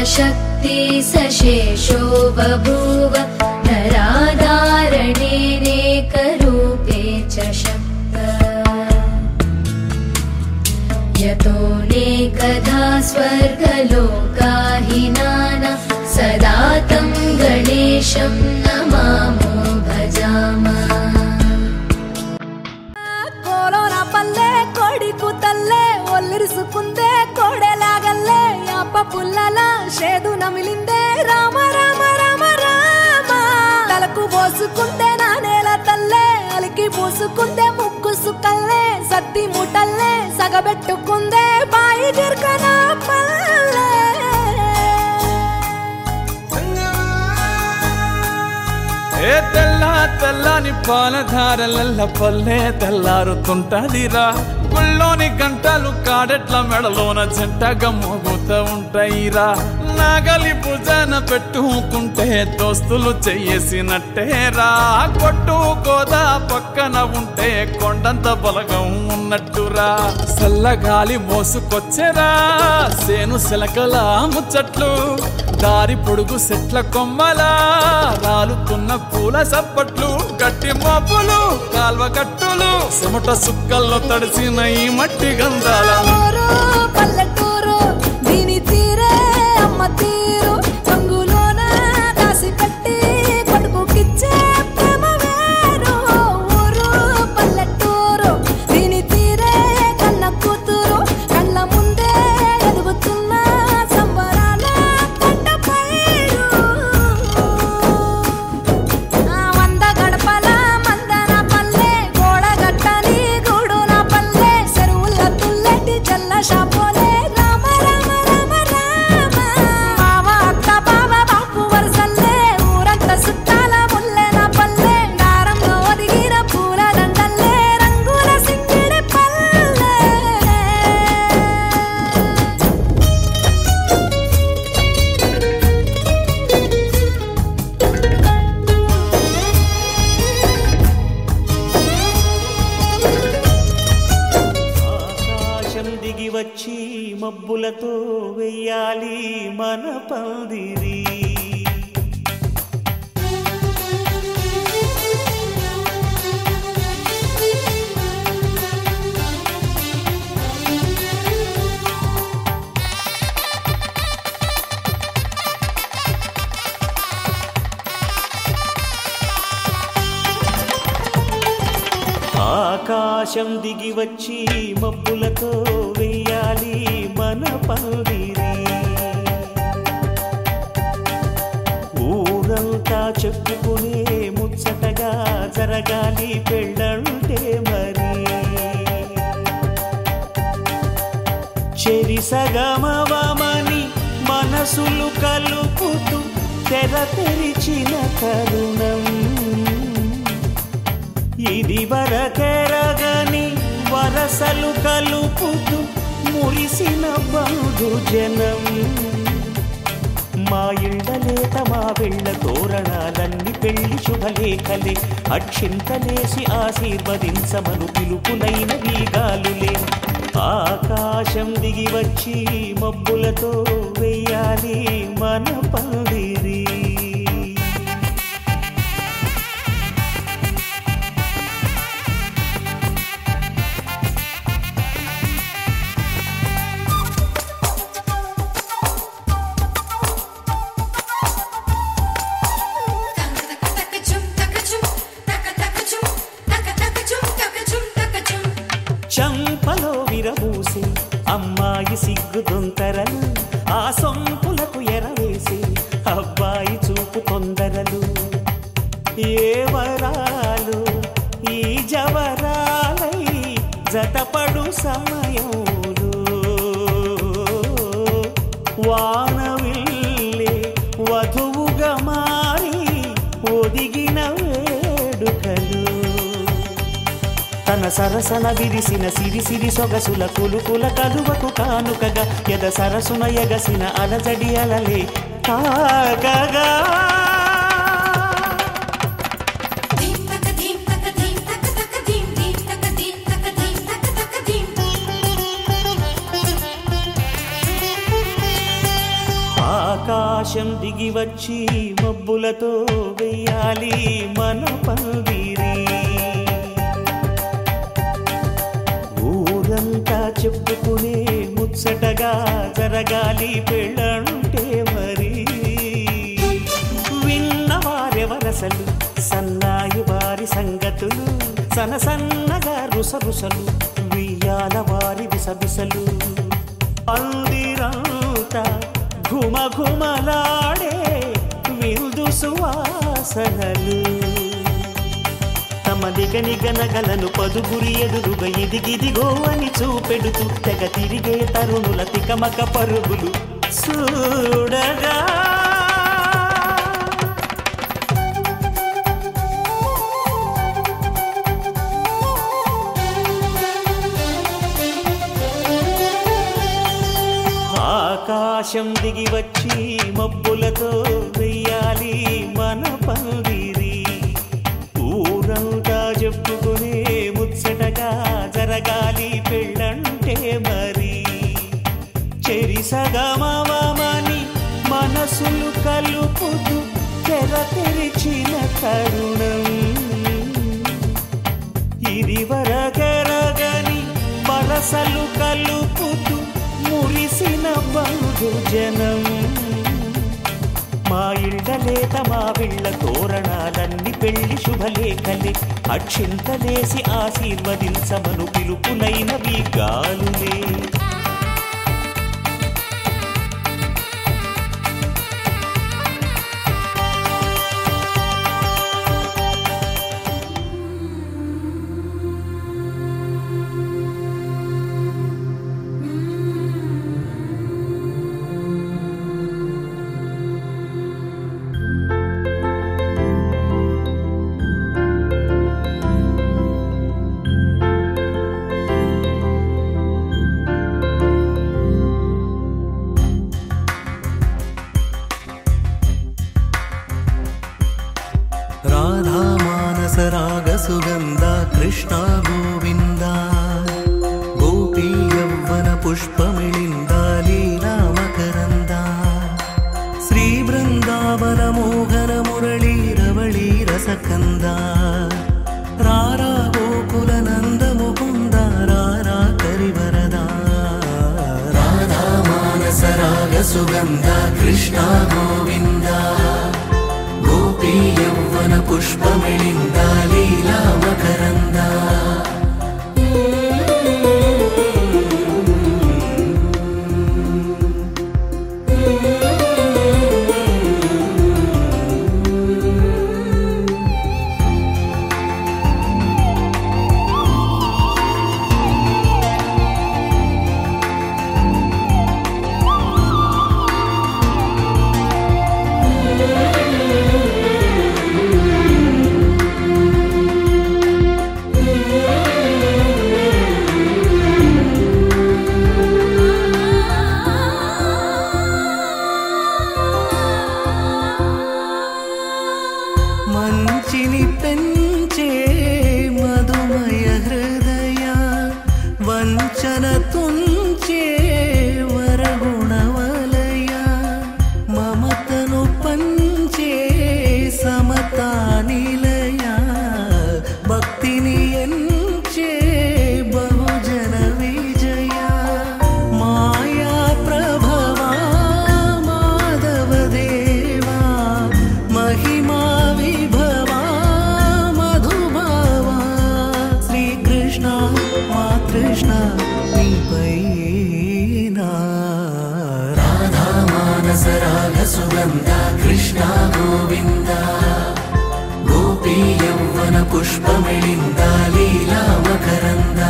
शक्ति सशेषो बभूव नराधारणेनेकरूपे च शक्त यतोऽनेकधा स्वर्गलोकाहिनाना सदा तं गणेशं नमामो भजामः। कोरोना पल्ले कोडी कुतल्ले ఒల్లిరుసుకుందే కోడెలాగల్లే యాప పుల్లల షేదు నమిలిందే రామ రామ రామ రామ తలకు పోసుకుందే నా నేల తల్లే అలికి పూసుకుందే ముక్కు సుకల్లే సత్తి ముటల్లే సగబెట్టుకుందే బాయి గిర్కన పల్లె ఏ తెల్ల తెల్లని పాలధారలల్ల పల్లె తెల్లారుతుంటదిరా గుళ్ళోని గంటలు కాడెట్ల మెడలోన జంటగా మోగుతూ ఉంటాయిరా నాగలి భుజాన పెట్టుకుంటే దోస్తులు చెయ్యేసినట్టేరా కొట్టు గోదా పక్కన ఉంటే కొండంత బలగం ఉన్నట్టురా చల్లగాలి మోసుకొచ్చెరా సేను శిలకల ముచ్చట్లు దారి పొడుగు సెట్ల కొమ్మలా రాలుతున్న పూల సప్పట్లు గట్టి మోపులు కాల్వ కట్టులు చెమట సుక్కల్లో తడిసిన ఈ మట్టి గంధాల పల్లెటూరు దీని తీరే అమ్మ తీరు రంగులోన దాసి పెట్టి కొడుకుకిచ్చే ప్రేమ వేరు ఊరు పల్లెటూరు దీని తీరే కన్న కూతురు కళ్ళ ముందే ఎదుగుతున్న సంబరాల పంట పైరు వంద గడపల మందన పల్లె గోడగట్టని గూడున పల్లె చెరువుల తుల్లెటి జల్ల షాపోలే రామ రామ రామ రామ బావ అక్క బావ బాపు వరసల్లే ఊరంత సుట్టాల ముల్లెన పల్లె దారంలో ఒదిగిన పూల దండల్లే రంగుల సింగిడి పల్లె ఆకాశం దిగి వచ్చి మబ్బులతో వెయ్యాలి మన పందిరి ఆకాశం దిగి వచ్చి మబ్బులతో వెయ్యాలి మన పందిరి ఊరంతా చెప్పుకునే ముచ్చటగా జరగాలి పెళ్ళంటే మరి చెరి సగమవమని మనసులు కలుపుతూ తెర తెరిచిన తరుణం ఇది వరకెరగని వరసలు కలుపుతూ మురిసిన బంధు జనం మా ఇళ్ళలేత మా వెళ్ళ తోరణాలన్నీ పెళ్లి శుభలేఖలే అక్షింతలేసి ఆశీర్వదించమను పిలుపునైన వీగాలులే ఆకాశం దిగి వచ్చి మబ్బులతో వెయ్యాలి మన పందిరి చంపలో విరబూసి అమ్మాయి సిగ్గు దొంతరలు ఆ సొంపులకు ఎరవేసి అబ్బాయి చూపు తొందరలు ఏ వరాలు ఈ జవరాలై జతపడు సమయంలో వానవిల్లే వధువుగా మారి ఒదిగిన వేడుకలు తన సరసన విరిసిన సిరిసిరి సొగసుల కులుకుల కలువకు కానుకగా ఎద సరసున ఎగసిన అలజడి అలలే తాగగా ఆకాశం దిగి వచ్చి మబ్బులతో వెయ్యాలి మన పందిరి. ఊరంతా చెప్పుకునే ముచ్చటగా జరగాలి పెళ్ళంటే మరి. విన్నవారెవరసలు సన్నాయి వారి సంగతులు, సనసన్నగా రుసరుసలు వియ్యాల వారి విసబిసలు. పందిరంతా ఘుమఘుమలాడే విందు సువాసనలు. తమ నిగనిగనగలను పదుగురి ఎదురుగా ఇదిగిదిగో అని చూపెడుతూ తెగ తిరిగే తరుణుల తికమక పరుగులు చూడగా. ఆకాశం దిగి వచ్చి మబ్బులతో వెయ్యాలి మన పందిరి. ఊరంతా చెప్పుకునే ముచ్చటగా జరగాలి పెళ్ళంటే మరి. చెరిసగమవమని మనసులు కలుపుతూ తెర తెరిచిన తరుణం. ఇది వరకెరగని వరసలు కలుపుతూ మురిసిన బహుజనం. మా ఇళ్ళలేత మా విళ్ళ తోరణాలన్నీ పెళ్లి శుభలేఖలే. అక్షింతలేసి ఆశీర్వదించమను పిలుపులైనవి గాలులే. సుగంధ కృష్ణ గోవింద గోపీ యవ్వన పుష్పమిళింద లీలా మకరంద శ్రీ బృందావన మోహన మురళీ రవళీ రసకంద రారా గోకుల నంద ముకుంద రారా కరివరద రాధా మానస రాగ సుగంధ కృష్ణ గోవింద గోపీ యవ్వన పుష్పమిళింద లీలా మకరంద మంచిని పెంచే మధుమయ హృదయ వంచన తుంచే వరగుణవలయ మమతను పంచే సమతా నిలయ భక్తిని ఎంచే బహుజన విజయ మాయా ప్రభవా మాధవ దేవా మహిమా విభవా మధుభావా శ్రీకృష్ణ మాతృష్ణ నీపైనా రాధా మానస రాగ సుగంధ కృష్ణ గోవింద గోపీ యవ్వన పుష్పమిళింద లీలా మకరంద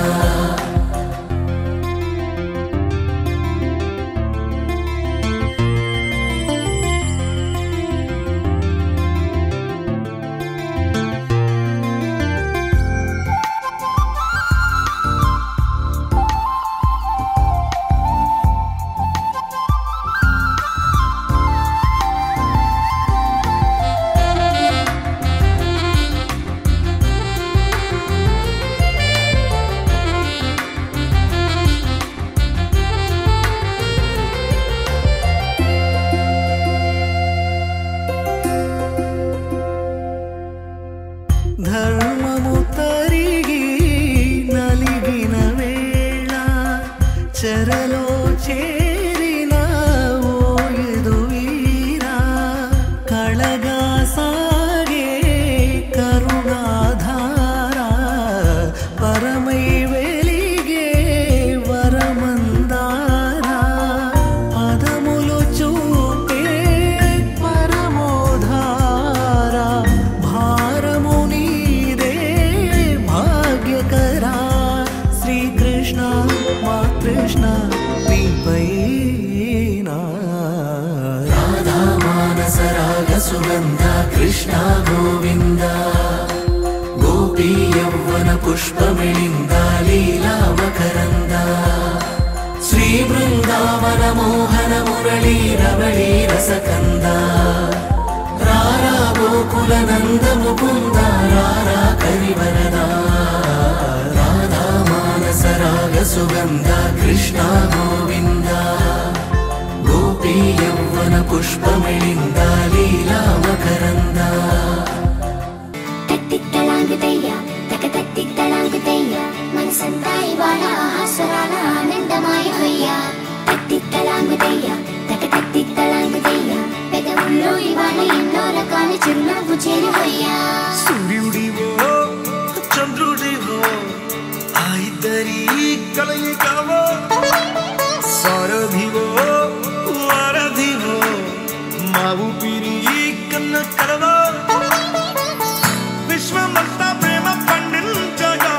కలలో చేరిన ఓయదు వీరా కళగా సాగే కరుణాధార పరమై వెలిగే వరమందార పదములు చూపే పరమోధార భారము నీదే భాగ్యకరా శ్రీకృష్ణ మా కృష్ణ నీపైన రాధా మానస రాగ సుగంధ కృష్ణ గోవింద గోపీ యౌవన పుష్పమిళింద లీలా మకరంద శ్రీ బృందావన మోహన మురళీ రమణీ రసకంద రారా గోకుల నంద ముకుంద రారా కరివరద రాధా మానస రాగ సుగంధ కృష్ణ గోవింద గోపీ యౌవన పుష్పమిళింద లీలా మకరంద తత్తిత్తలాంగుతయ్య తకతత్తిత్తలాంగుతయ్య మనసంతా ఇవాళ ఆహాస్వరాల ఆనందమాయ హొయ్య తత్తిత్తలాంగుతయ్య తకతత్తిత్తలాంగుతయ్య పెదవుల్లో ఇవాళ ఎన్నో రకాల చిరునవ్వు చేరి హొయ్య సూర్యుడివో చంద్రుడివో ఆ ఇద్దరి కలయికవో సారథివో వారధివో మా ఊపిరి కన్న కలవో విశ్వమంతా ప్రేమ పండించగా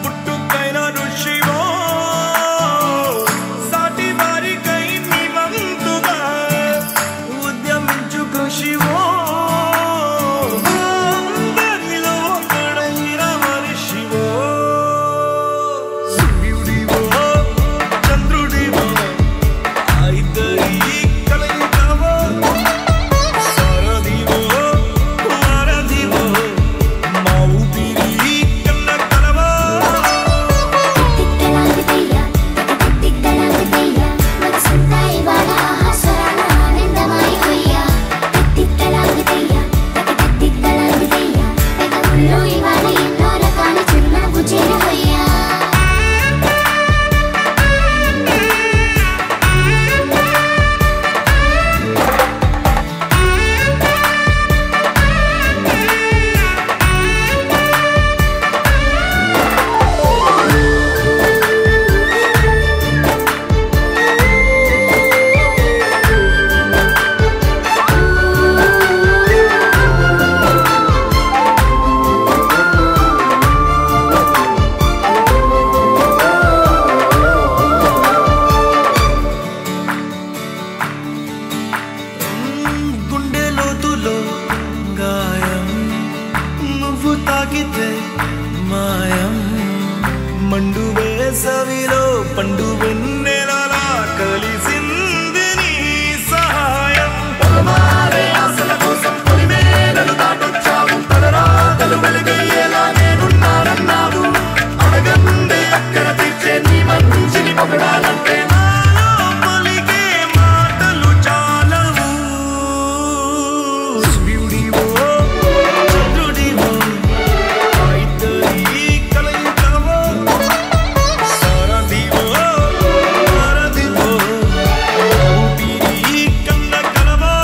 పుట్టుకైన ఋషివో సాటి వారికై నీవంతుగా ఉద్యమించు కృషివో అందరిలో ఒకడైన మనిషివో సూర్యుడివో చంద్రుడివో ఆ ఇద్దరి కలయికవో సారథివో వారధివో మా ఊపిరి కన్న కలవో తత్తిత్తలాంగుతయ్య తకతత్తిత్తలాంగుతయ్య మనసంతా ఇవాళ ఆహాస్వరాల ఆనందమాయ హొయ్య తత్తిత్తలాంగుతయ్య తకతత్తిత్తలాంగుతయ్య పెదవుల్లో ఇవాళ ఎన్నో రకాల చిరునవ్వు చేరి హొయ్య గుండె లోతులో గాయం నువ్వు తాకితే మాయం మండు వేసవిలో పండు వెన్నెలలా కలిసింది నీ సహాయం పరమారే ఆశల కోసం పొలిమేరలు దాటొచ్చావు తలరాతలు వెలుగయ్యేలా నేనున్నానన్నావు అడగందే అక్కర తీర్చే నీ మంచిని పొగడాలంటే నాలో పలికే మాటలు చాలవు సూర్యుడివో చంద్రుడివో ఆ ఇద్దరి కలయికవో సారథివో వారధివో మా ఊపిరి కన్న కలవో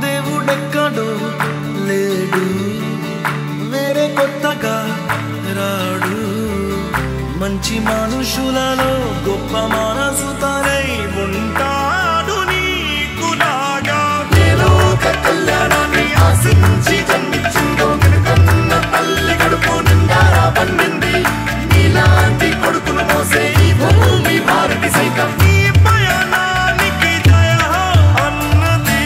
దేవుడెక్కడో లేడు వేరే కొత్తగా రాడు మంచి మనుషులలో గొప్ప మనసు తనై ఉంటాడు నీకులాగా లోక కళ్యాణాన్ని ఆశించి జన్మించిందో కనుకన్న తల్లి కడుపు నిండారా పండింది నీలాంటి కొడుకును మోసే ఈ భూమి భారతి సైతం ఈ పయనానికి జయ అన్నది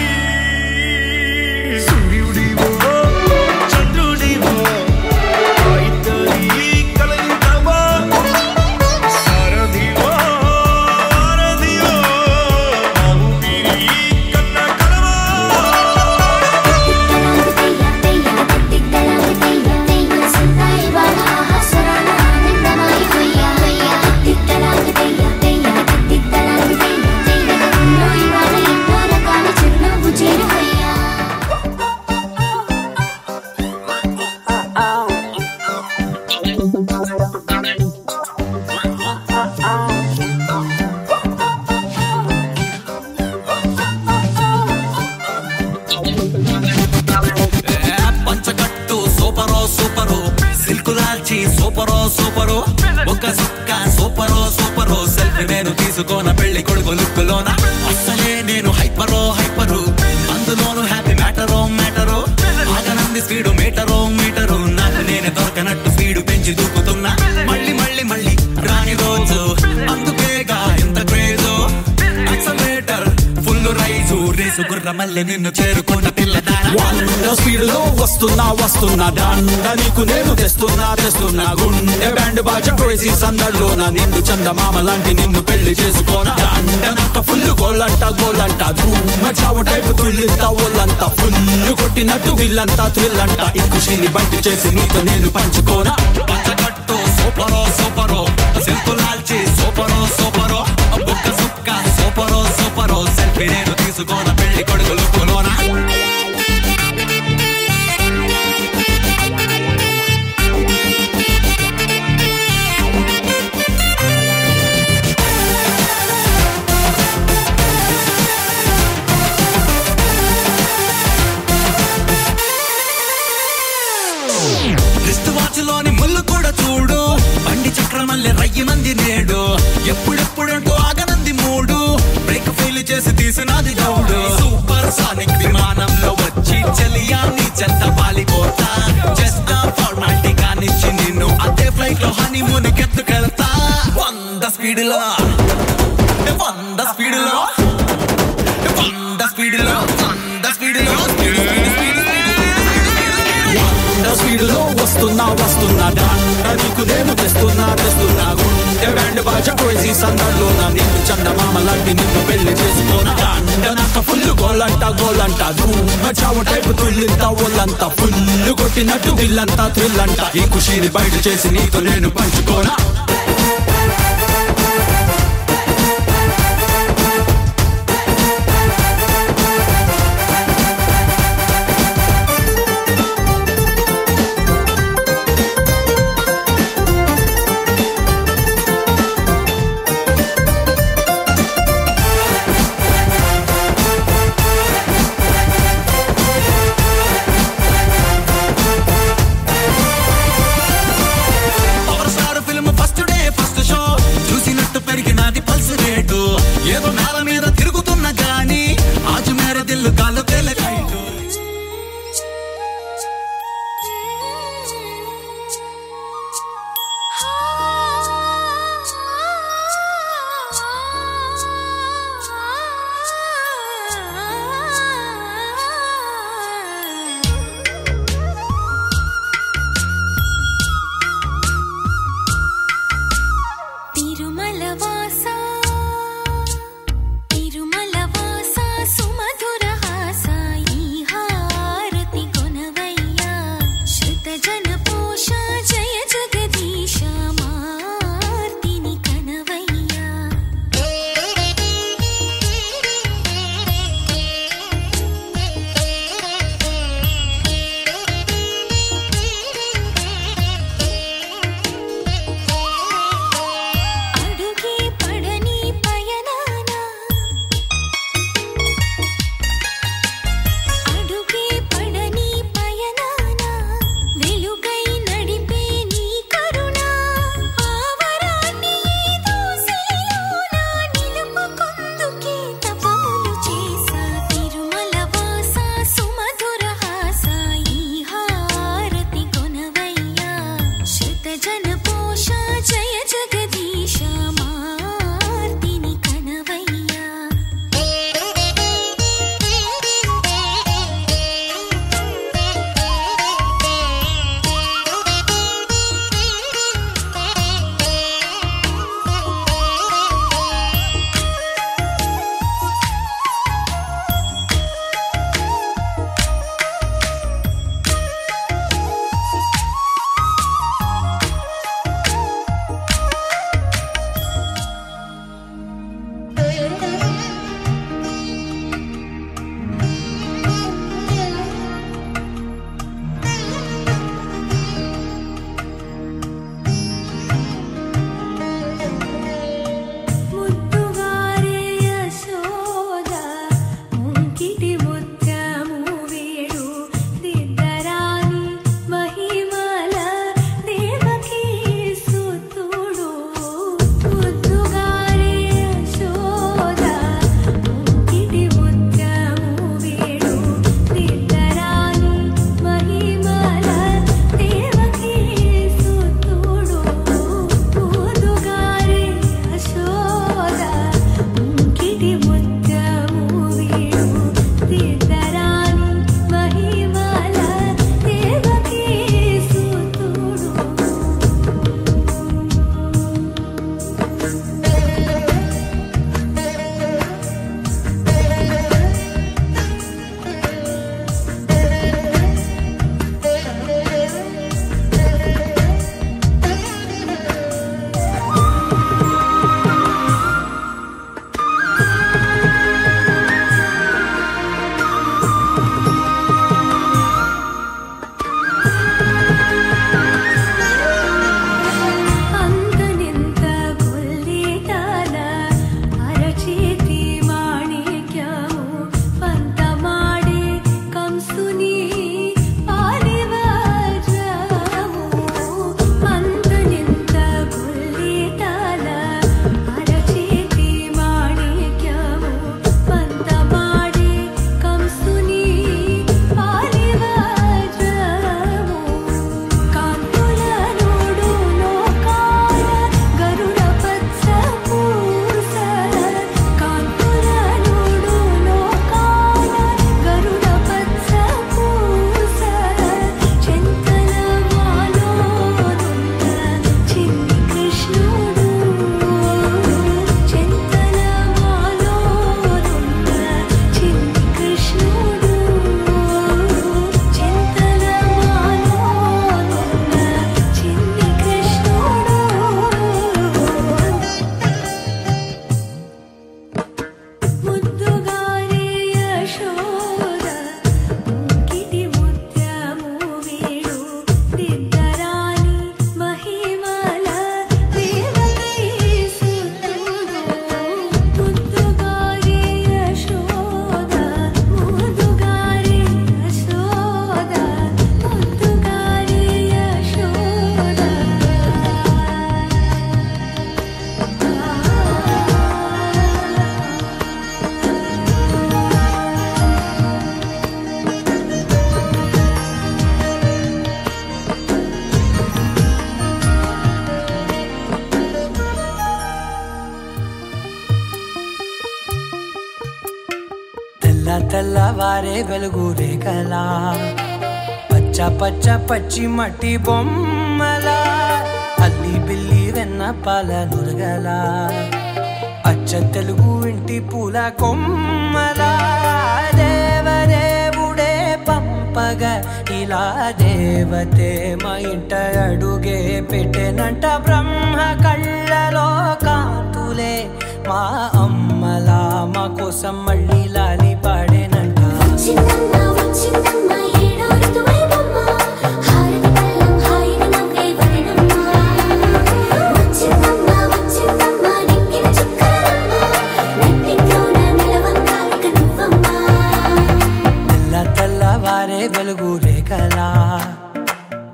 సూపరో ఒక సుక్క సూపరో సూపరో సెల్ఫీ నేను తీసుకోన పెళ్లి కొడుకు లుక్కులోన అస్సలే నేను హైపరో హైపరు అందులోను హ్యాపీ మ్యాటరో మ్యాటరో ఆగనంది స్పీడు మీటరో మీటరు నాకు నేను దొరకనట్టు స్పీడు పెంచి దూకుతున్నా మళ్ళీ మళ్ళీ మళ్ళీ రాని రోజు అందుకేగా ఎంత క్రేజో యాక్సలరేటర్ ఫుల్ రైజు రేసు గుర్ర మళ్ళీ నిన్ను చేరుకున్న పిల్లదాన స్పీడ్ లో వస్తున్నా వస్తున్నా దండ నీకు నేను తెస్తున్నా తెస్తున్నా గుండె బ్యాండ్ బాజా క్రేజీ సందడిలోన నిన్ను చందమామ లాంటి నిన్ను పెళ్లి చేసుకోనా దండనంత ఫుల్ గోలంట గోలంట ధూమ చావు టైపు తుల్లింత ఒళ్ళంత ఫుల్ కొట్టినట్టు విల్లంతా థ్రిల్లంట ఈ ఖుషిని బయట చేసి నీతో నేను పంచుకోనా పచ్చగట్టు సూపరో సూపరో సింపులాల్చి సూపరో సూపరో బుక్క సుక్క సూపరో సూపరో సెల్ఫీ నేను తీసుకోన పెళ్లి కొడుకు లుక్కులోన లోని ముళ్ళు కూడా చూడు బండి చక్రమల్లె రయ్యమంది నేడు ఎప్పుడెప్పుడంటూ ఆగనంది మూడు బ్రేక్ ఫెయిల్ చేసి తీసినది గౌడు సూపర్ సానిక్ విమానంలో వచ్చి చలియాన్ని చెత్త పాలిపోతా జస్ట్ ఫార్మాలిటీ కానిచ్చి నిన్ను అదే ఫ్లైట్ లో హనీమూన్ కెత్తుకెళ్తా 100 స్పీడ్లో 100 స్పీడ్లో 100 స్పీడ్లో 100 స్పీడ్లో స్పీడ్ లో వస్తున్నా వస్తున్నా దండ నీకు నేను తెస్తున్నా తెస్తున్నా గుండె బ్యాండ్ బాజా క్రేజీ సందడిలోన నిన్ను చందమామ లాంటి నిన్ను పెళ్లి చేసుకోనా దండనంత ఫుల్ గోలంట గోలంట ధూమ చావు టైపు తుల్లింత ఒళ్ళంత ఫుల్ కొట్టినట్టు విల్లంతా థ్రిల్లంట ఈ ఖుషిని బయట చేసి నీతో నేను పంచుకోనా ఫస్ట్ డే ఫస్ట్ షో తెల్లవారే వెలుగు రేఖలా పచ్చ పచ్చ పచ్చి మట్టి బొమ్మలా అల్లి బిల్లి వెన్న పాల నురగలా అచ్చ తెలుగు ఇంటి పూల కొమ్మలా దేవదేవుడే పంపగా ఇలా దేవతే మా ఇంట అడుగే పెట్టెనంట బ్రహ్మ కళ్ళలో కాంతులే మా అమ్మలా మా కోసం మళ్ళీ లాలి పాడేనంట తెల్లవారే వెలుగు రేఖలా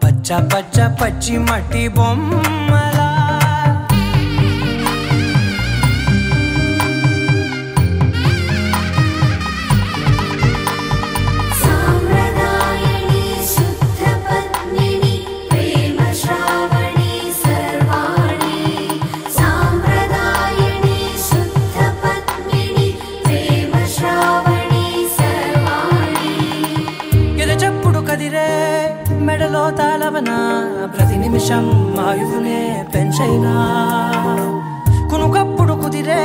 పచ్చ పచ్చ పచ్చి మట్టి బొమ్మలా మెడలో తాళవన ప్రతి నిమిషం ఆయువునే పెంచైనా కునుకప్పుడు కుదిరే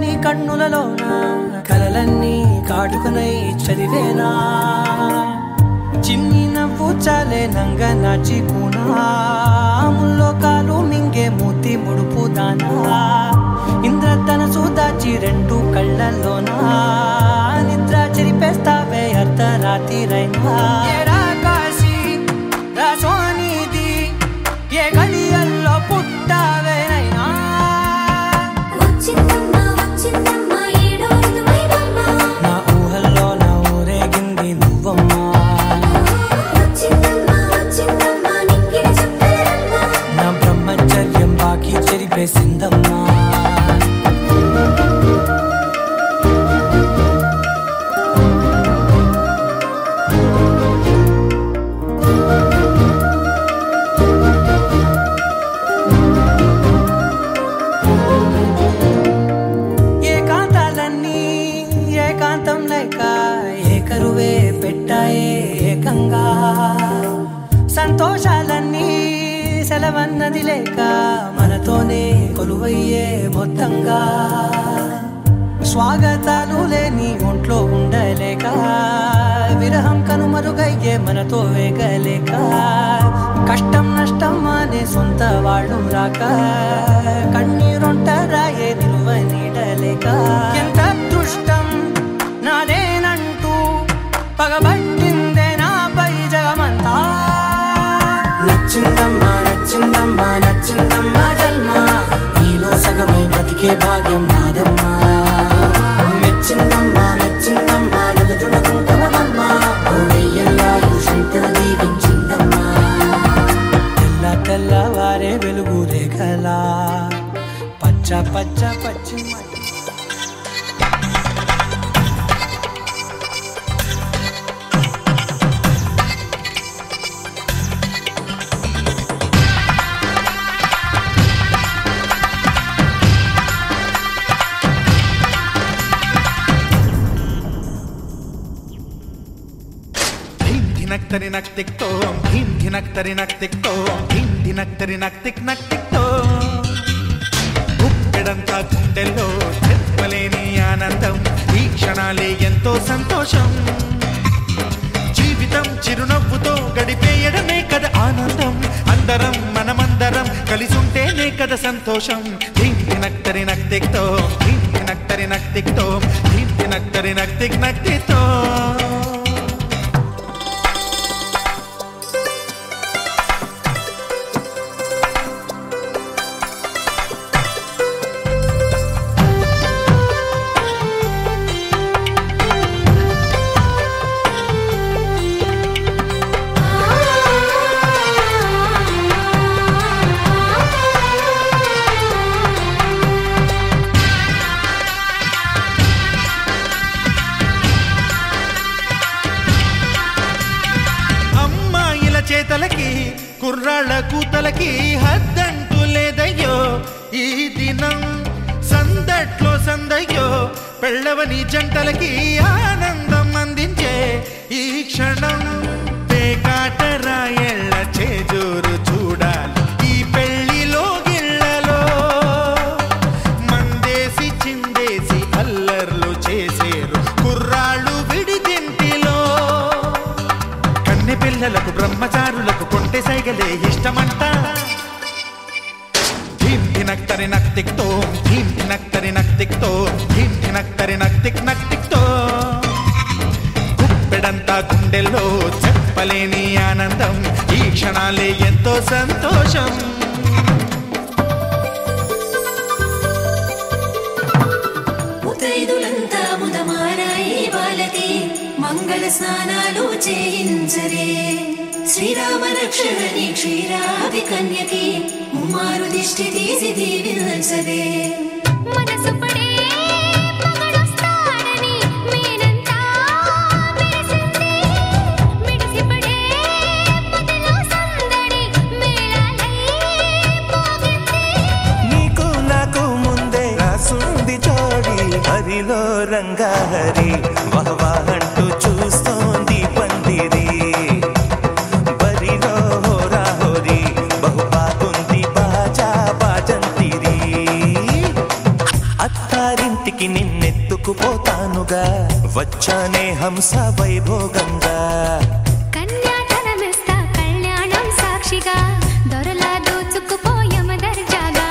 నీ కన్నులలోన కలలన్నీ కాటుకనై చదివేనా చిన్ని నవ్వు చాలే నంగ నాచి కూనాముల్లో కాలు మింగే మూతి ముడుపు దానా ఇంద్రధనసు దాచి రెండు కళ్ళల్లోనా నిద్ర చెరిపేస్తావే అర్ధరాత్రిరైనా సోనిది ఏ గడియల్లో పుట్టావేనైనా నా ఊహల్లో నా ఊరేగింది నువ్వమ్మా నా బ్రహ్మచర్యం బాకీ చెరిపేసిందమ్మా ఏకరువే పెట్టాయే ఏకంగా సంతోషాలన్నీ సెలవన్నది లేక మనతోనే కొలువయ్యే మొత్తంగా స్వాగతాలు లేని ఒంట్లో ఉండలేక విరహం కనుమరుగయ్యే మనతో వేగలేక కష్టం నష్టం అనే సొంత వాళ్ళు రాక కన్నీరొంటరాయే నిలువ నీడలేక ఎంత అదృష్టం నాదేనంటూ పగబట్టిందే నాపై జగమంతా నచ్చిందమ్మా నచ్చిందమ్మా నచ్చిందమ్మా జన్మ నీలో సగమై బతికే భాగ్యం నాదమ్మా మెచ్చిందమ్మా మెచ్చిందమ్మా నదుడుకుంటవమ్మా ఓయ్యల్లాలు శంకరు దీవించిందమ్మా తెల్లవారే వెలుగు రేఖలా పచ్చ పచ్చ పచ్చి ధినక్తరి నక్తిక్తో ధీం ధినక్తరి నక్తిక్తో ధీం ధినక్తరి నక్తిక్ నక్తిక్తో గుప్పెడంతా గుండెల్లో చెప్పలేని ఆనందం ఈ క్షణాలే ఎంతో సంతోషం జీవితం చిరునవ్వుతో గడిపేయడమే కదా ఆనందం అందరం మనమందరం కలిసుంటేనే కదా సంతోషం ధీం ధినక్తరి నక్తిక్తో ధీం ధినక్తరి నక్తిక్తో ధీం ధినక్తరి నక్తిక్ నక్తిక్తో చేతలకి కుర్రాళ్ళ కూతలకి హద్దంటూ లేదయ్యో ఈ దినం సందట్లో సందయ్యో పెళ్ళవని జంటలకి ఆనందం కవ్వించే ఈ క్షణం పేకాటరాయళ్ళ చేజూరు చూడాలి ఈ పెళ్లిలో గిళ్ళలో మందేసి చిందేసి అల్లర్లు చేసేరు కుర్రాళ్ళు విడిదింటిలో కన్నె పిల్లలకు బ్రహ్మచారులకు కొంటె సైగలే ఇష్టమంట ధీం ధినక్తరి నక్తిక్తో ధీం ధినక్తరి నక్తిక్తో ధీం ధినక్తరి నక్తిక్ నక్తిక్తో గుప్పెడంతా గుండెల్లో చెప్పలేని ఆనందం ఈ క్షణాలే ఎంతో సంతోషం ముతైదులంతా ముదమారాయి బాలకి మంగళ స్నానాలు చేయించరే శ్రీరామ రక్షణని క్షీరాది కన్యకి ముమ్మారు దిష్టి తీసి దీవించదే మనసు పడే మగడొస్తాడని మేనంతా మెరిసింది మిడిసి పడే పదిలో సందడి మేళాలై పోగింది నీకు నాకు ముందే రాసుంది జోడి హరిలో రంగాహరి వహవా అంటూ చూస్తోంది పందిరి బరిలో హోరా హోరి బహు బాగుంది బాజా బాజంతిరి అత్తారింటికి నిన్నెత్తుకుపోతానుగా వచ్చానే హంస వైభోగంగా కన్యాధనమిస్తా కళ్యాణం సాక్షిగా దొరలా దోచుకుపోయమ దర్జాగా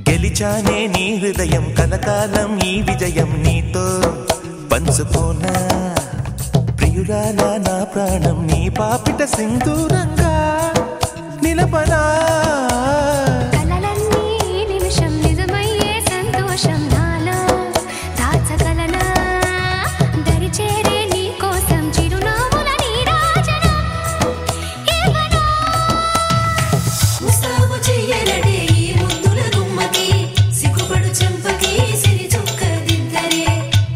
గెలిచానే నీ హృదయం కలకాలం ఈ విజయం నీతో పంచుకోనా ప్రియురాలా నా ప్రాణం నీ పాపిట సింధూరంగా నిలపనా కలలన్నీ నిమిషం నిజమయ్యే సంతోషం నాలో దాచగలనా దరిచేరే నీ కోసం చిరునవ్వుల నీరాజనం ఇవ్వనా ముస్తాబు చెయ్యనడే ఈ ముద్దుల గుమ్మకి సిగ్గుపడు చెంపకి సిరి చుక్క దిద్దరే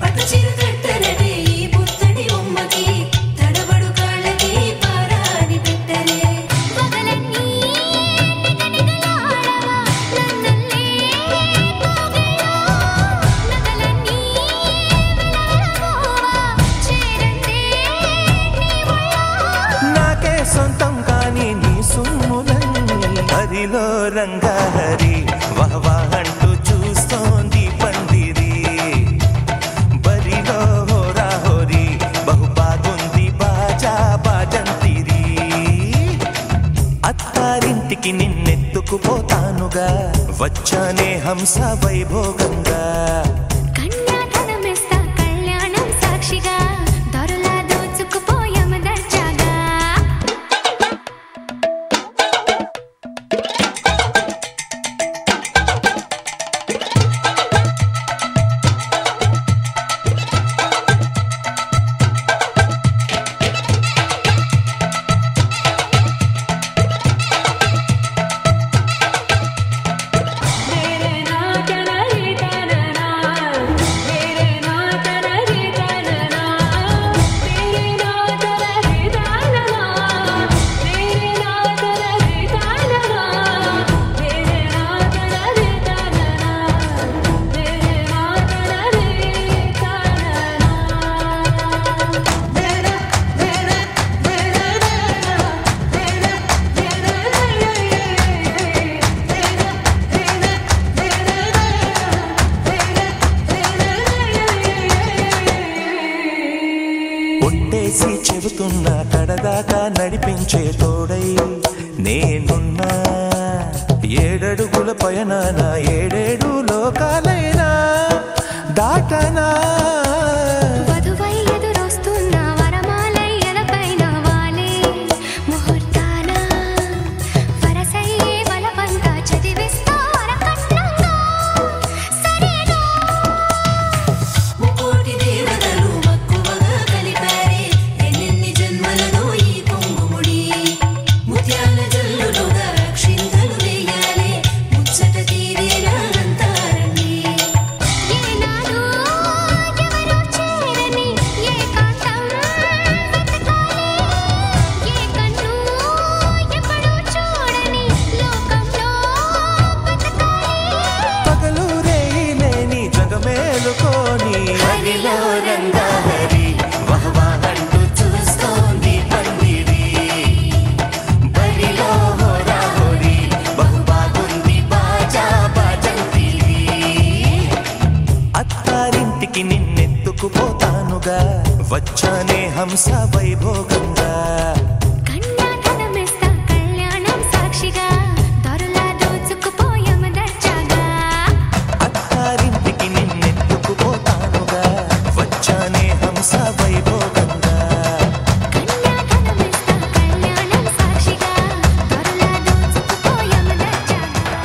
పట్టు చీర కట్టనడే ఈ పుత్తడి బొమ్మకి తడబడు కాళ్ళకి పారాని పెట్టరే పగలన్నీ నిగనిగలాడవా నన్నల్లే పోగేయో నగలన్నీ విలవిలపోవా చేరందే నీ ఒళ్ళో నాకే సొంతం కాని నీ సుమ్ములన్నీ హరిలో రంగాహరి వహవా అంటూ చూస్తోంది పందిరి బరిలో హోరా హోరి బహు బాగుంది బాజా బాజంతిరి అత్తారింటికి నిన్నెత్తుకుపోతానుగా వచ్చానే హంస వైభోగంగా కన్యాధనమిస్తా కళ్యాణం సాక్షిగా దొరలా దోచుకుపోయమ దర్జాగా ఒట్టేసి చెబుతున్నా కడదాకా నడిపించే తోడై నేనున్నా ఏడడుగుల పయనాన ఏడేడు లోకాలైనా దాటనా వధువై ఎదురొస్తున్న హంస వైభోగంగా కన్యాధనమిస్తా కళ్యాణం సాక్షిగా దొరలా దోచుకుపోయామ దర్జాగా అత్తారింటికి నిన్నెత్తుకుపోతానుగా వచ్చానే హంస వైభోగంగా కన్యాధనమిస్తా కళ్యాణం సాక్షిగా దొరలా దోచుకుపోయామ దర్జాగా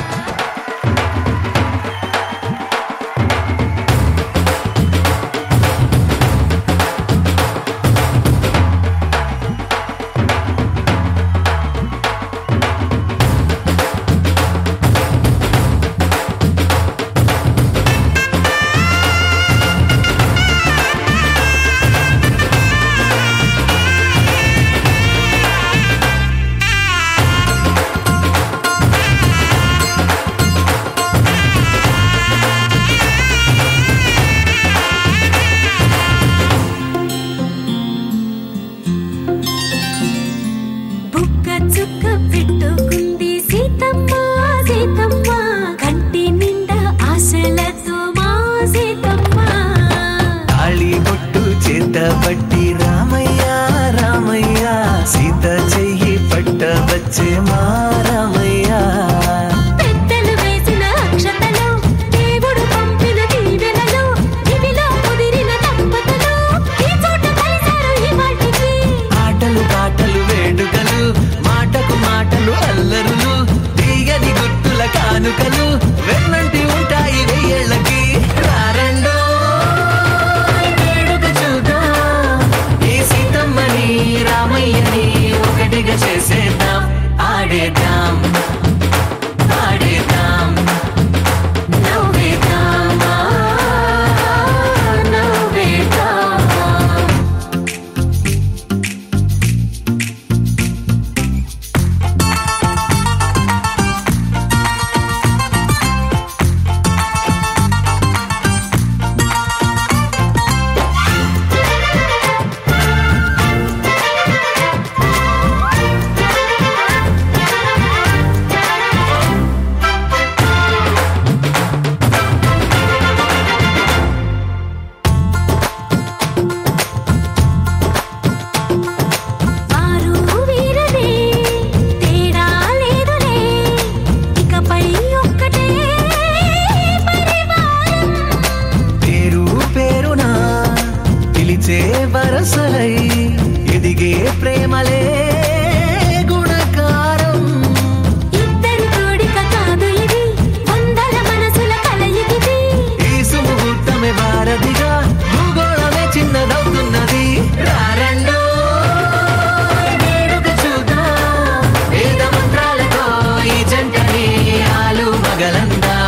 బుక్క చుక్క పెట్టుకుంది సీతమ్మ సీతమ్మ కంటి నిండా ఆశలతో మా సీతమ్మ తాళి బొట్టు చేత పట్టి రామయ్య రామయ్య సీత చెయ్యి పట్ట వచ్చే మా రామయ్య పెద్దలు వేసిన అక్షతలు దేవుడు పంపిన దీవెనలు ఇవిలో కుదిరిన దంపతులు ఈ చోట కలిశారు ఈ వాటికి ఆటలు పాటలు వేడుకలు మాటకు మాటలు అల్లరులు తీయని గుర్తుల కానుకలు వెన్నంటి ఉంటాయి వెయ్యేళ్ళకి రారండో వేడుక చూద్దాం ఈ సీతమ్మని రామయ్యని ఒకటిగా చేసేద్దాం ఆడేద్దాం ఆడేద్దాం నవ్వేద్దాం నవ్వేద్దాం వారు వీరనే తేడా లేదులే ఇకపై ఒక్కటే పరివారం పేరు పేరునా పిలిచే వరసలై ఎదిగే ప్రేమలే గుణకారం ఇద్దరి కోడిక కాదు ఇది వందల మనసుల కలయికిది ఈ సుముహూర్తమే వారధిగా భూగోళమే చిన్నదవుతున్నది రారండో వేడుక చూద్దాం వేద మంత్రాలతో ఈ జంటని ఆలు మగలందా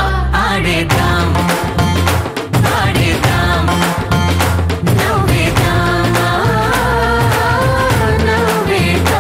ఆడేద్దాం ఆడేద్దాం నవ్వేద్దాం నవ్వేద్దాం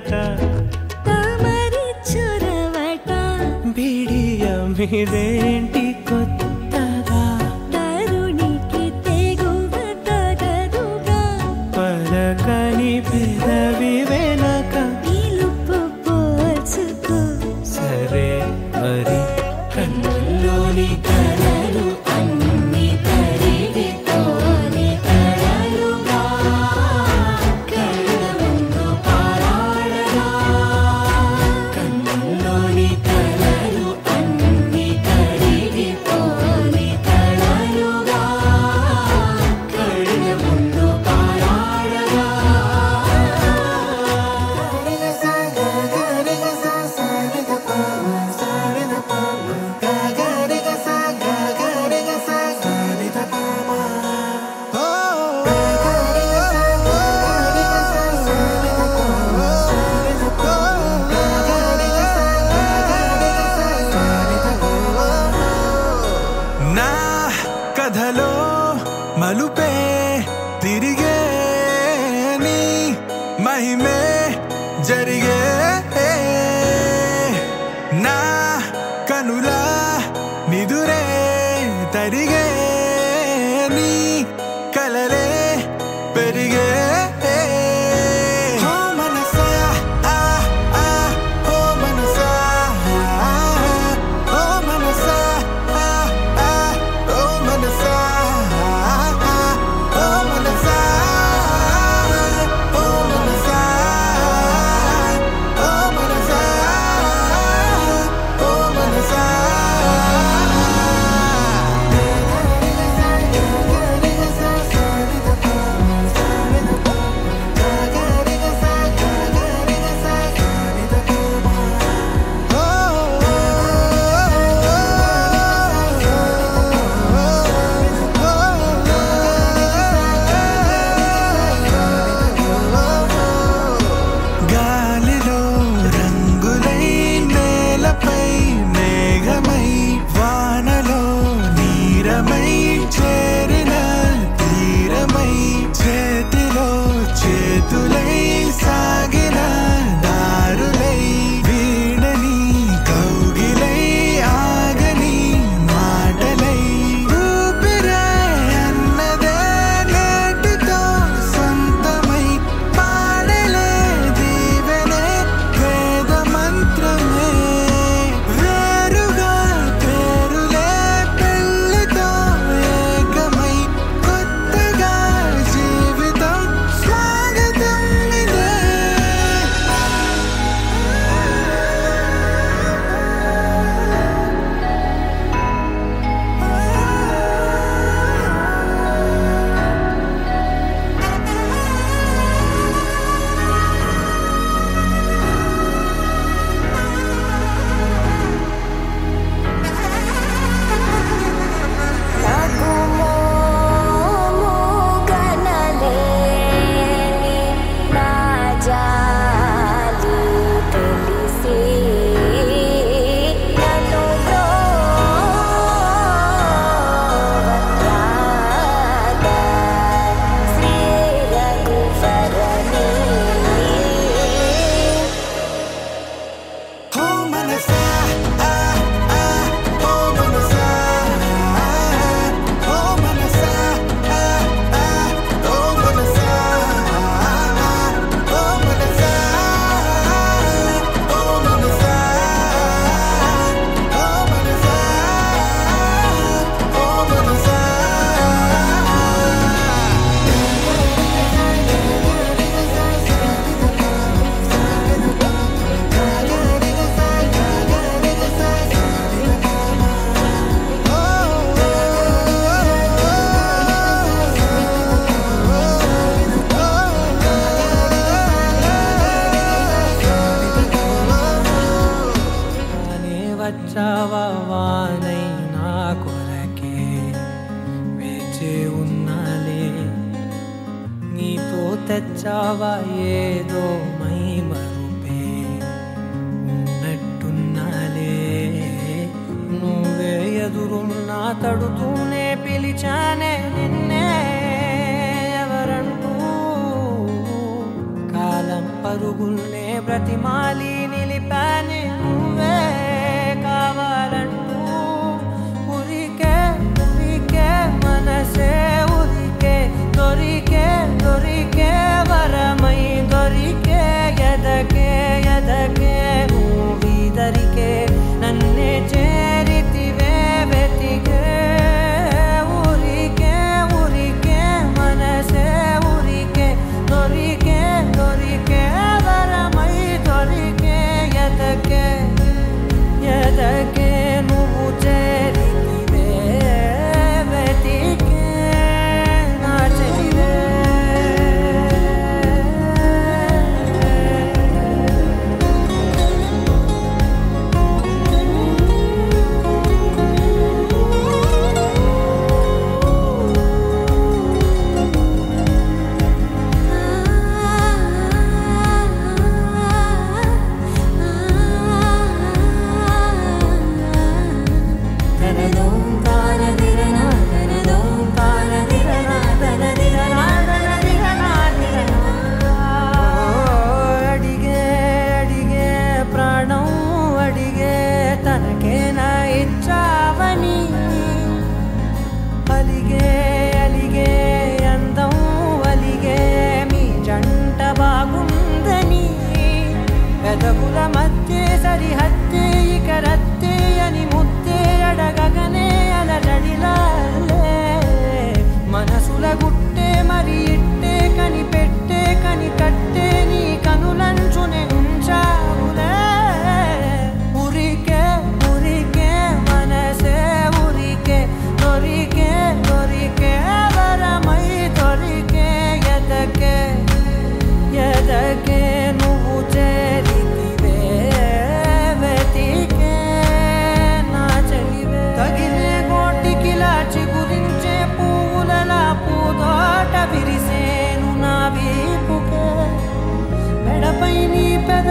చొరవట తామరి చొరవట బిడియం మీదేంటి కొత్తగా తరుణికి తెగువ తగదుగా పలకని పెదవి వెనక పిలుపు పోల్చుకో సరే మరి కన్నుల్లోని కలలు అన్ని తరిగిపోని కలలుగా కళ్ళ ముందు పారాడగా కన్నుల్లోని కలలు అన్ని తరిగిపోని కలలుగా కళ్ళ ముందు పారాడగా నా కథలో మలుపే తిరిగే నీ మహిమే జరిగే నా కనులా నిదురే తరిగే నీ కలలే పెరిగే ఓ మనసా ఆ ఆ ఓ మనసా ఓ మనసా ఆ ఆ ఓ మనసా ఓ మనసా ఓ మనసా ఓ మనసా ఓ మనసా గాలిలో రంగులై నేలపై మేఘమై వానలో నీరమై చేరిన తీరమై చేతిలో చేతులై సాగిన దారులై వీడని కౌగిలై ఆగని మాటలై ఊపిరే అన్నదే నేటితో సొంతమై పాడలే దీవెనే వేద మంత్రమే వేరుగా పేరులే పెళ్ళితో ఏకమై కొత్తగా జీవితం స్వాగతం ఇదే నాకు మోగనలేని నా జాలి తెలిసి నన్ను బ్రోవరాదా శ్రీ రఘువరని ఓ మనసా ఆ ఆ ఓ మనసా ఓ మనసా ఆ ఆ ఓ మనసా ఓ మనసా ఓ మనసా ఓ మనసా ఓ మనసా తానే వచ్చావా వానై నా కొరకే వేచే ఉన్నాలే నీతో తెచ్చావా ఏదో మై మరుపే ఉన్నట్టున్నాలే నువ్వే ఎదురున్నా తడుతూనే పిలిచానే నిన్నే ఎవరంటూ కాలం పరుగుల్నే బ్రతి బతిమాలి నిలిపానే నువ్వే కావాలంటూ ఉరికే ఉరికే మనసే ఉరికే దొరికే దొరికే వరమై దొరికే ఎదకే ఎదకే నువ్విదరికే నన్నే చేరితివే వెతికే ఊరికే ఊరికే మనసే ఊరికే దొరికే దొరికే వరమై దొరికే ఎదకే ఎదకే నువ్వు చేరితివే వెతికే నా చెలివే అడిగే అడిగే ప్రాణం అడిగే తనకేనా ఇచ్చావని అలిగే అలిగే అందం అలిగే మీ జంట బాగుందని పెదవుల మధ్య సరిహద్దే ఇక రత్తే అని ముద్దే అడగగనే అలజడిలాలే మనసుల గుట్టే మరి ఇట్టే కని పెట్టే కని కట్టే నీ కనులంచునే ఉంచావులే ఉరికే ఉరికే మనసే ఉరికే దొరికే దొరికే వరమై దొరికే ఎదకే ఎదకే నువ్వు చేరితివే వెతికే నా చెలివే తగిలే గోటికిలా చిగురించే పువ్వులలా పూదోట విరిసేను నా వీపుకే మెడపై నీ పెద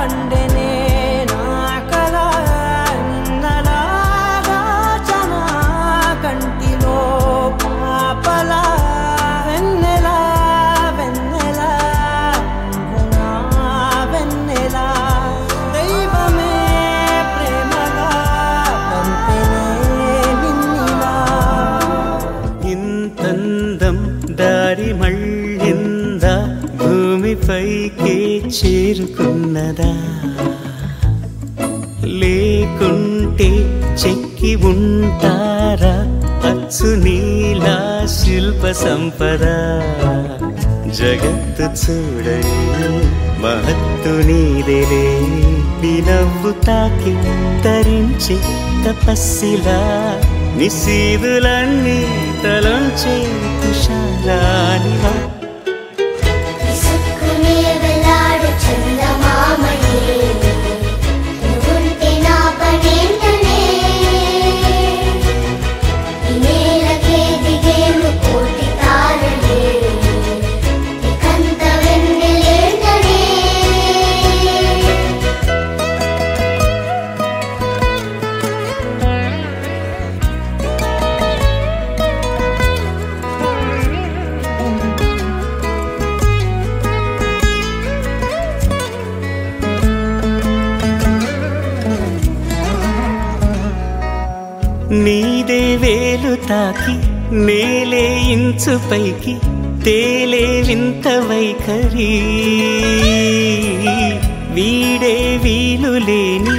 పండెనే నా కల నిన్నలాగా చనా కంటిలో పాపలా వెన్నెలా వెన్నెలా నా వెన్నెలా దైవమే ప్రేమగా పంపెనే నిన్నిలా ఇంతందం దారి మళ్ళిందా భూమిపైకే చేరుకున్నదా లేకుంటే చెక్కి ఉంటారా అచ్చు నీలా శిల్ప సంపద జగత్తు చూడని మహత్తు నీదేలే నీ నవ్వు తాకి తరించి తపస్సిలా నిశీదులన్నీ తలంచే తుషారానివా విసుక్కునే వెలాడు చందమామనే నువ్వుంటే నా పనేంటనే ఈ నేలకే దిగేను కోటి తారలే ఇకంత వెన్నెలేంటనే నీదే వేలు తాకి నేలే ఇంచు పైకి తేలే వింత వైఖరి వీడే వీలు లేని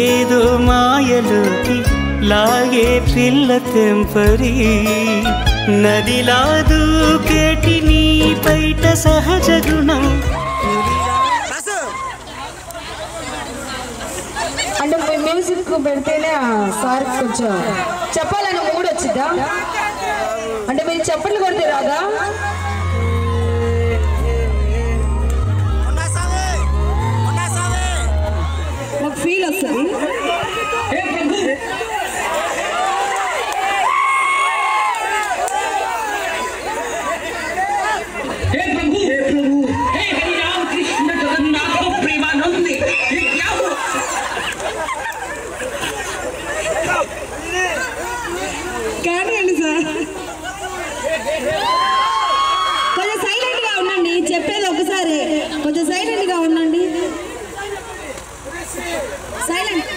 ఏదో మాయలోకి లాగే పిల్ల తెంపరి నదిలా దూకేటి నీ బయట సహజ గుణం అంటే మ్యూజిక్ పెడితేనే సార్ కొంచెం చెప్పాలని మూడు వచ్చిద్దా అంటే మీరు చప్పట్లు కొడితే రాదా నాకు ఫీల్ వస్తుంది కాదండి సార్ కొంచెం సైలెంట్ గా ఉండండి చెప్పేది ఒకసారి కొంచెం సైలెంట్ గా ఉండండి సైలెంట్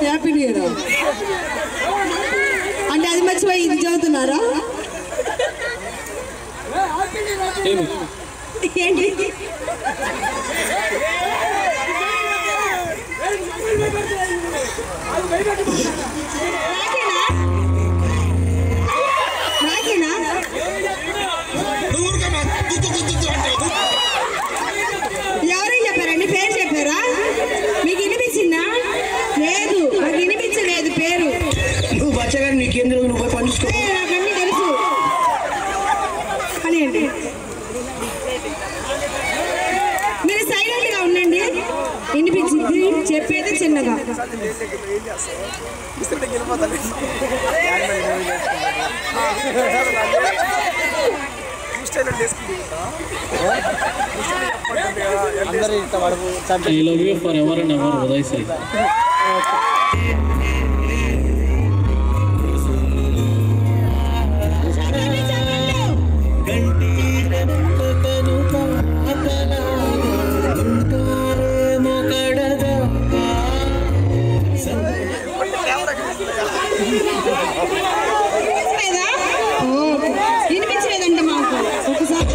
హ్యాపీ న్యూ ఇయర్ అంటే అది మర్చిపోయి ఇది చదువుతున్నారా ఏంటి నాకేనా ఎవరైనా చెప్పారండి పేరు చెప్పారా మీకు వినిపించిందా లేదు నాకు వినిపించలేదు పేరు నువ్వు బచ్చగాని నీకేంద్ర నువ్వు పండించుకో నాకు అన్ని తెలుసు అని అండి మీరు సైలెంట్ గా ఉండండి వినిపించింది చెప్పేది చిన్నగా I love you forever and ever, Uday Sai. వినిపించలేదంట మాకు ఒకసారి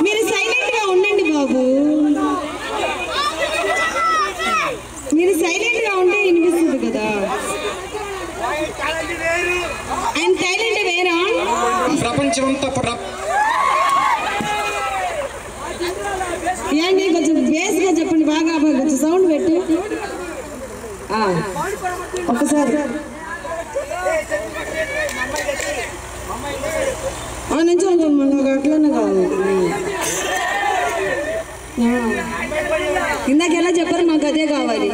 మీరు సైలెంట్ గా ఉండండి బాబు మీరు సైలెంట్ గా ఉంటే వినిపిస్తుంది కదా ఆయన సైలెంట్ వేరా ప్రపంచమంతా ఏంటి కొంచెం బేస్ గా చెప్పండి బాగా కొంచెం సౌండ్ పెట్టి ఒకసారి నుంచి నాకు అట్లనే కాదు. ఇందాక ఎలా చెప్పారు మాకు అదే కావాలి.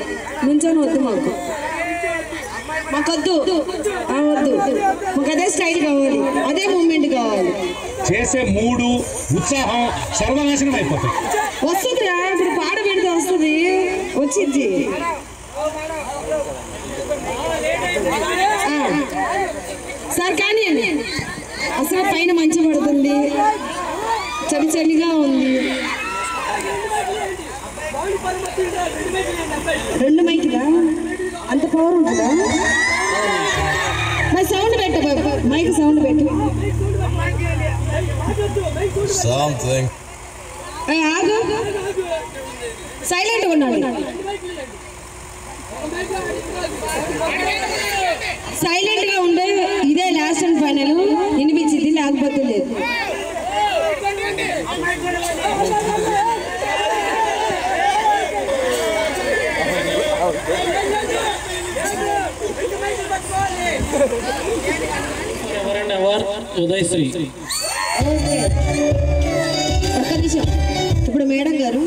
నుంచొని వద్దు మాకొద్దు, వద్దు మాకు అదే స్టైల్ కావాలి, అదే మూమెంట్ కావాలి. చేసే మూడు ఉత్సాహం సర్వనాశనం అయిపోతుంది. వస్తుందిరా, ఇప్పుడు పాట పెడితే వస్తుంది, వచ్చింది. సార్ కానీ అసలు పైన మంచి పడుతుంది, చలి చలిగా ఉంది. 2 మైకులా అంత పవర్ ఉంటుందా? మరి సౌండ్ పెట్ట, మైక్ సౌండ్ పెట్టు. ఆగు, సైలెంట్గా ఉండాలి, సైలెంట్గా ఉండే. ఇదే లాస్ట్ అండ్ ఫైనల్, వినిపించింది లేకపోతే లేదు. ఉదయశ్రీ ఒక్క నిమిషం. ఇప్పుడు మేడం గారు